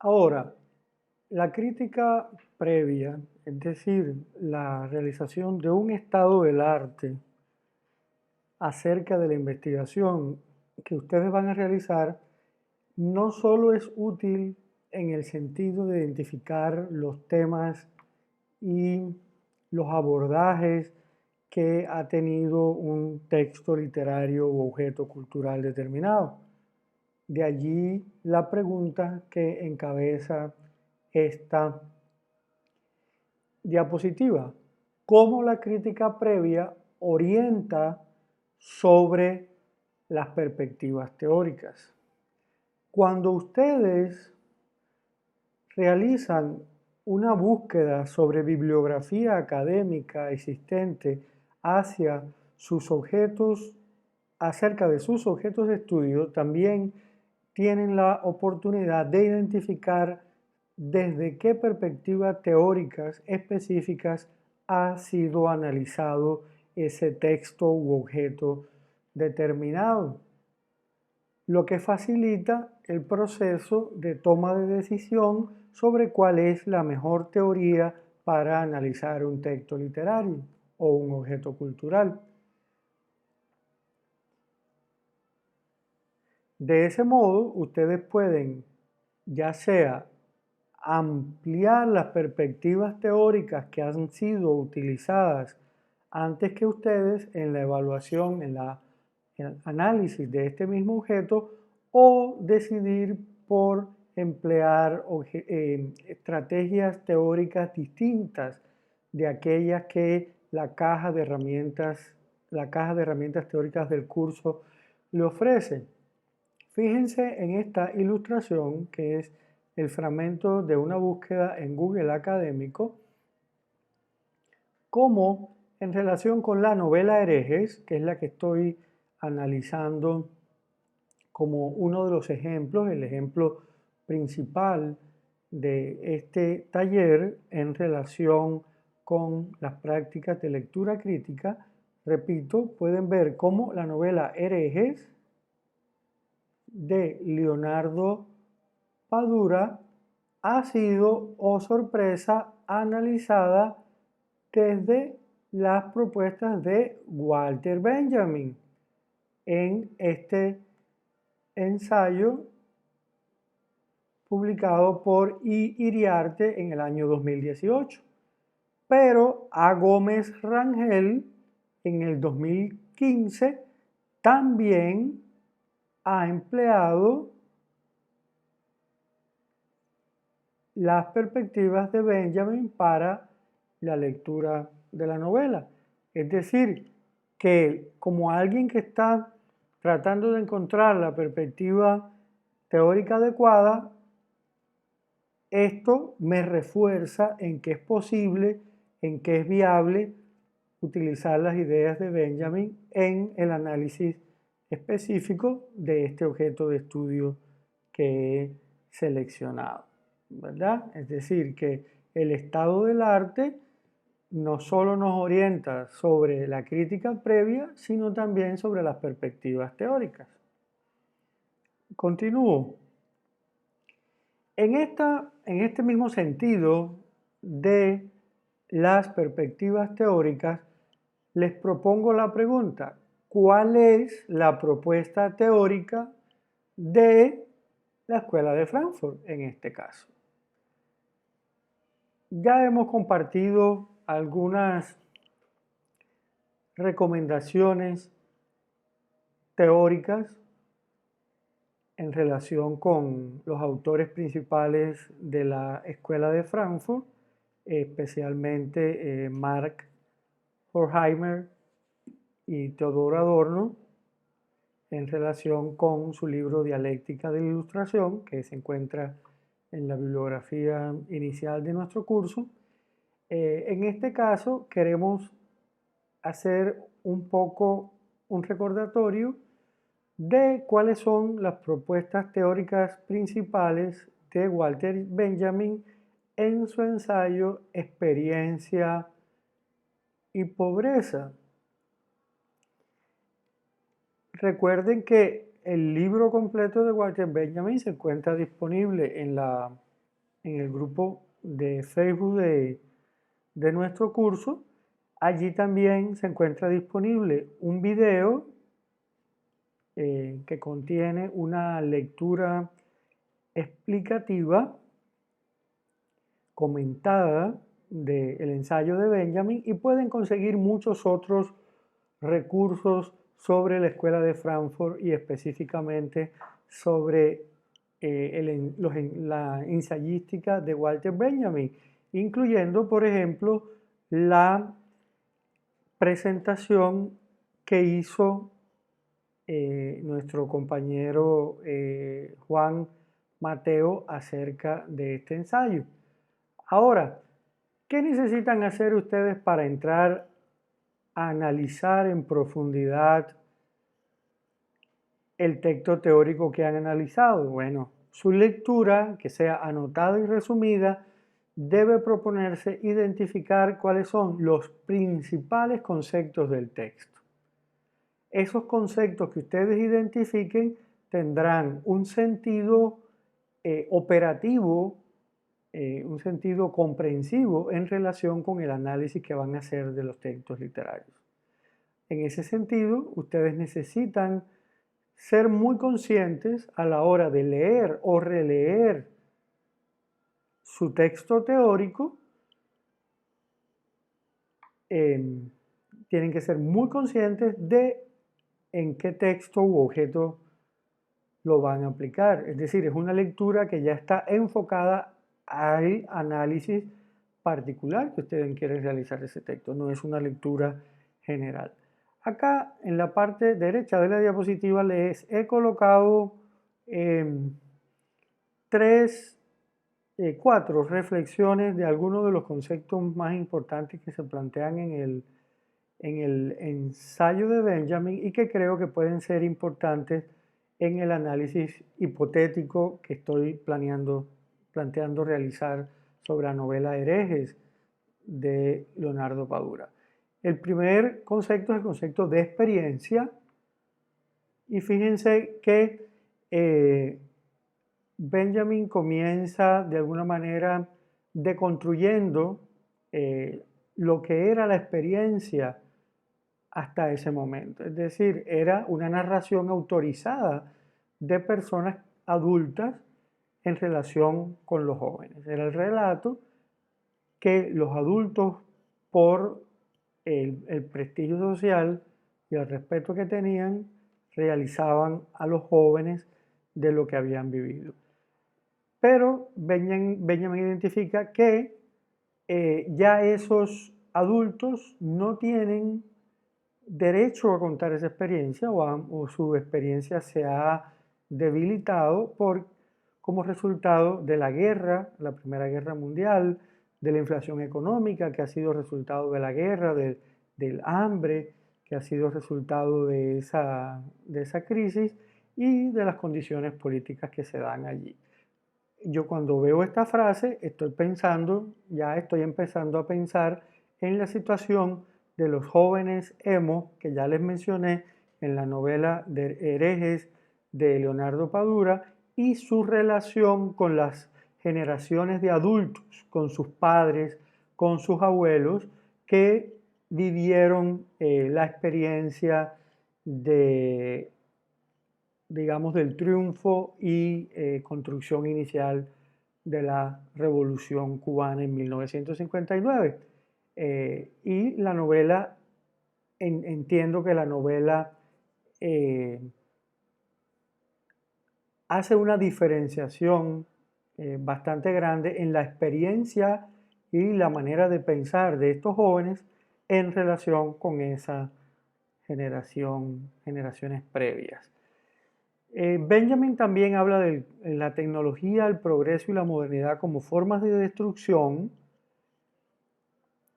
Ahora, la crítica previa, es decir, la realización de un estado del arte acerca de la investigación que ustedes van a realizar, no solo es útil en el sentido de identificar los temas y los abordajes que ha tenido un texto literario o objeto cultural determinado. De allí la pregunta que encabeza esta diapositiva. ¿Cómo la crítica previa orienta sobre las perspectivas teóricas? Cuando ustedes realizan una búsqueda sobre bibliografía académica existente hacia sus objetos, acerca de sus objetos de estudio, también tienen la oportunidad de identificar desde qué perspectivas teóricas específicas ha sido analizado ese texto u objeto determinado, lo que facilita el proceso de toma de decisión sobre cuál es la mejor teoría para analizar un texto literario o un objeto cultural. De ese modo, ustedes pueden, ya sea ampliar las perspectivas teóricas que han sido utilizadas antes que ustedes en la evaluación, en el análisis de este mismo objeto, o decidir por emplear estrategias teóricas distintas de aquellas que la caja de herramientas teóricas del curso le ofrece. Fíjense en esta ilustración que es el fragmento de una búsqueda en Google Académico, cómo en relación con la novela Herejes, que es la que estoy analizando como uno de los ejemplos, el ejemplo principal de este taller en relación con las prácticas de lectura crítica, repito, pueden ver cómo la novela Herejes de Leonardo Padura ha sido, oh sorpresa, analizada desde las propuestas de Walter Benjamin en este ensayo publicado por Iriarte en el año 2018. Pero A. Gómez Rangel en el 2015 también ha empleado las perspectivas de Benjamin para la lectura de la novela. Es decir, que como alguien que está tratando de encontrar la perspectiva teórica adecuada, esto me refuerza en que es posible, en que es viable utilizar las ideas de Benjamin en el análisis específico de este objeto de estudio que he seleccionado, ¿verdad? Es decir, que el estado del arte no solo nos orienta sobre la crítica previa, sino también sobre las perspectivas teóricas. Continúo. En este mismo sentido de las perspectivas teóricas, les propongo la pregunta: ¿cuál es la propuesta teórica de la Escuela de Frankfurt en este caso? Ya hemos compartido algunas recomendaciones teóricas en relación con los autores principales de la Escuela de Frankfurt, especialmente Mark Horkheimer y Theodor Adorno, en relación con su libro Dialéctica de la Ilustración, que se encuentra en la bibliografía inicial de nuestro curso. En este caso queremos hacer un poco un recordatorio de cuáles son las propuestas teóricas principales de Walter Benjamin en su ensayo Experiencia y Pobreza. Recuerden que el libro completo de Walter Benjamin se encuentra disponible en la en el grupo de Facebook de nuestro curso. Allí también se encuentra disponible un video que contiene una lectura explicativa comentada del ensayo de Benjamin, y pueden conseguir muchos otros recursos sobre la Escuela de Frankfurt y específicamente sobre la ensayística de Walter Benjamin, incluyendo, por ejemplo, la presentación que hizo nuestro compañero Juan Mateo acerca de este ensayo. Ahora, ¿qué necesitan hacer ustedes para entrar a analizar en profundidad el texto teórico que han analizado? Bueno, su lectura, que sea anotada y resumida, debe proponerse identificar cuáles son los principales conceptos del texto. Esos conceptos que ustedes identifiquen tendrán un sentido operativo, un sentido comprensivo en relación con el análisis que van a hacer de los textos literarios. En ese sentido, ustedes necesitan ser muy conscientes a la hora de leer o releer su texto teórico. Tienen que ser muy conscientes de en qué texto u objeto lo van a aplicar. Es decir, es una lectura que ya está enfocada al análisis particular que ustedes quieren realizar de ese texto, no es una lectura general. Acá en la parte derecha de la diapositiva les he colocado cuatro reflexiones de algunos de los conceptos más importantes que se plantean en el ensayo de Benjamin y que creo que pueden ser importantes en el análisis hipotético que estoy planteando realizar sobre la novela Herejes de Leonardo Padura. El primer concepto es el concepto de experiencia, y fíjense que Benjamin comienza de alguna manera deconstruyendo lo que era la experiencia hasta ese momento. Es decir, era una narración autorizada de personas adultas en relación con los jóvenes. Era el relato que los adultos, por el prestigio social y el respeto que tenían, realizaban a los jóvenes de lo que habían vivido. Pero Benjamin identifica que ya esos adultos no tienen derecho a contar esa experiencia, o su experiencia se ha debilitado como resultado de la guerra, la Primera Guerra Mundial, de la inflación económica que ha sido resultado de la guerra, del hambre que ha sido resultado de esa crisis y de las condiciones políticas que se dan allí. Yo cuando veo esta frase ya estoy empezando a pensar en la situación de los jóvenes emo que ya les mencioné en la novela de Herejes de Leonardo Padura y su relación con las generaciones de adultos, con sus padres, con sus abuelos, que vivieron la experiencia de, digamos, del triunfo y construcción inicial de la Revolución Cubana en 1959. Y la novela, entiendo que la novela hace una diferenciación bastante grande en la experiencia y la manera de pensar de estos jóvenes en relación con esa generaciones previas. Benjamin también habla de la tecnología, el progreso y la modernidad como formas de destrucción,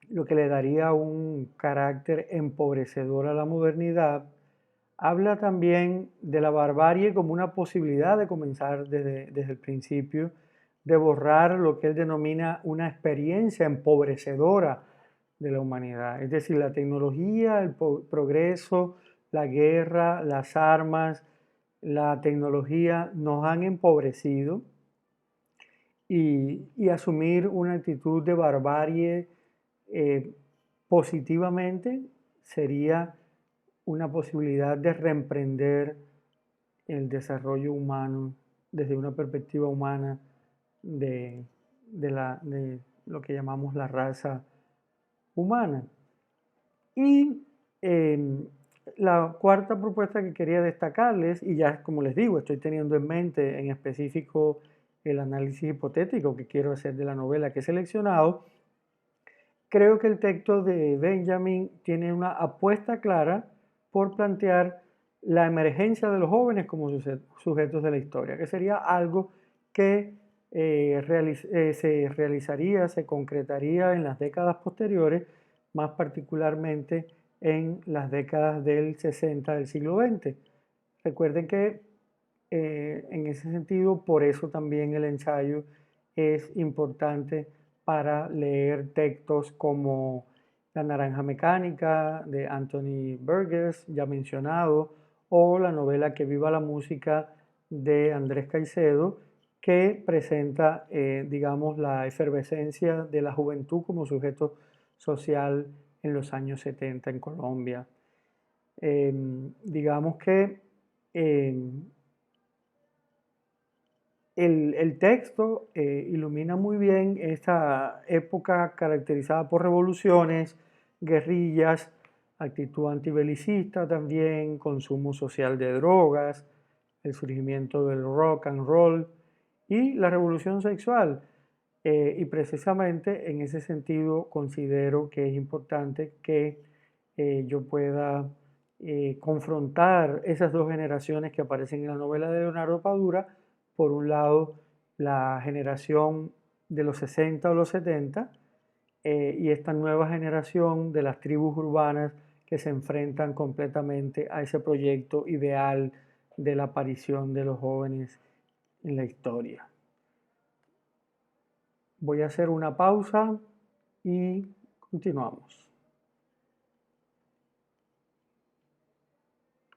lo que le daría un carácter empobrecedor a la modernidad. Habla también de la barbarie como una posibilidad de comenzar desde el principio, de borrar lo que él denomina una experiencia empobrecedora de la humanidad. Es decir, la tecnología, el progreso, la guerra, las armas, la tecnología nos han empobrecido y asumir una actitud de barbarie positivamente sería una posibilidad de reemprender el desarrollo humano desde una perspectiva humana de, de lo que llamamos la raza humana. Y la cuarta propuesta que quería destacarles, y ya como les digo, estoy teniendo en mente en específico el análisis hipotético que quiero hacer de la novela que he seleccionado, creo que el texto de Benjamin tiene una apuesta clara por plantear la emergencia de los jóvenes como sujetos de la historia, que sería algo que se realizaría, se concretaría en las décadas posteriores, más particularmente en las décadas del 60 del siglo XX. Recuerden que en ese sentido, por eso también el ensayo es importante para leer textos como La Naranja Mecánica de Anthony Burgess, ya mencionado, o la novela Que viva la música de Andrés Caicedo, que presenta, digamos, la efervescencia de la juventud como sujeto social en los años 70 en Colombia. Digamos que el texto ilumina muy bien esta época caracterizada por revoluciones, guerrillas, actitud antibelicista también, consumo social de drogas, el surgimiento del rock and roll y la revolución sexual. Y precisamente en ese sentido considero que es importante que yo pueda confrontar esas dos generaciones que aparecen en la novela de Leonardo Padura. Por un lado, la generación de los 60 o los 70 y esta nueva generación de las tribus urbanas que se enfrentan completamente a ese proyecto ideal de la aparición de los jóvenes en la historia. Voy a hacer una pausa y continuamos.